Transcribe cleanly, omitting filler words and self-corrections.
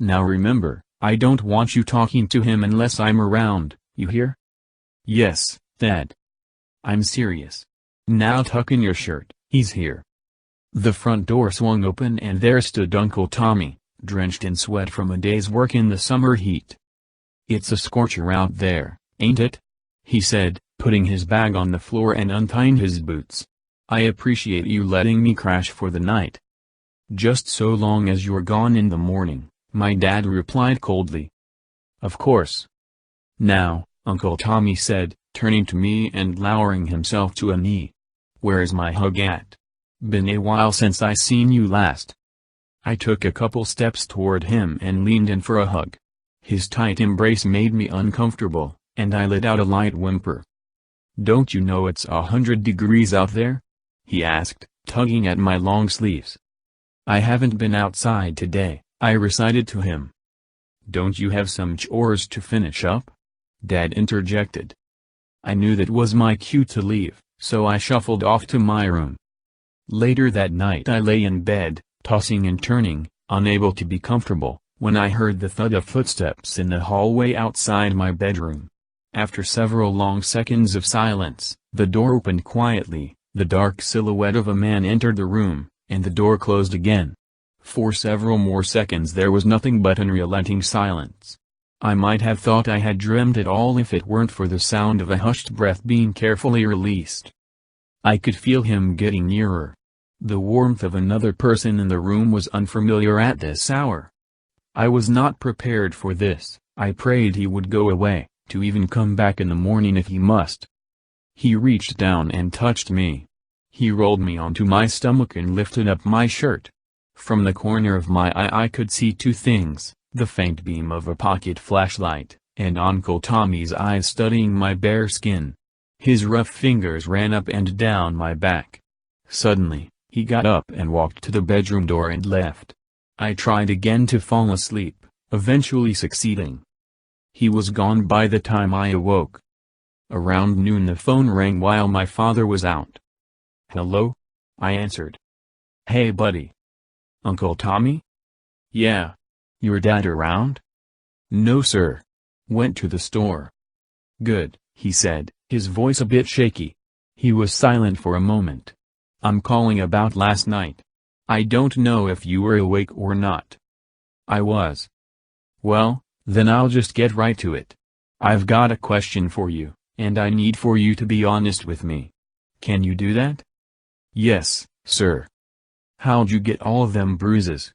Now remember, I don't want you talking to him unless I'm around, you hear? Yes, Dad. I'm serious. Now tuck in your shirt, he's here. The front door swung open and there stood Uncle Tommy, drenched in sweat from a day's work in the summer heat. "It's a scorcher out there, ain't it?" he said, putting his bag on the floor and untying his boots. "I appreciate you letting me crash for the night." "Just so long as you're gone in the morning," my dad replied coldly. "Of course." "Now," Uncle Tommy said, turning to me and lowering himself to a knee. "Where's my hug at? Been a while since I seen you last." I took a couple steps toward him and leaned in for a hug. His tight embrace made me uncomfortable, and I let out a light whimper. "Don't you know it's 100 degrees out there?" he asked, tugging at my long sleeves. "I haven't been outside today," I recited to him. "Don't you have some chores to finish up?" Dad interjected. I knew that was my cue to leave, so I shuffled off to my room. Later that night I lay in bed, tossing and turning, unable to be comfortable, when I heard the thud of footsteps in the hallway outside my bedroom. After several long seconds of silence, the door opened quietly, the dark silhouette of a man entered the room, and the door closed again. For several more seconds there was nothing but unrelenting silence. I might have thought I had dreamed it all if it weren't for the sound of a hushed breath being carefully released. I could feel him getting nearer. The warmth of another person in the room was unfamiliar at this hour. I was not prepared for this. I prayed he would go away, to even come back in the morning if he must. He reached down and touched me. He rolled me onto my stomach and lifted up my shirt. From the corner of my eye I could see two things, the faint beam of a pocket flashlight, and Uncle Tommy's eyes studying my bare skin. His rough fingers ran up and down my back. Suddenly, he got up and walked to the bedroom door and left. I tried again to fall asleep, eventually succeeding. He was gone by the time I awoke. Around noon the phone rang while my father was out. "Hello?" I answered. "Hey buddy. Uncle Tommy?" "Yeah. Your dad around?" "No sir. Went to the store." "Good," he said, his voice a bit shaky. He was silent for a moment. "I'm calling about last night. I don't know if you were awake or not." "I was." "Well, then I'll just get right to it. I've got a question for you, and I need for you to be honest with me. Can you do that?" "Yes, sir." "How'd you get all of them bruises?"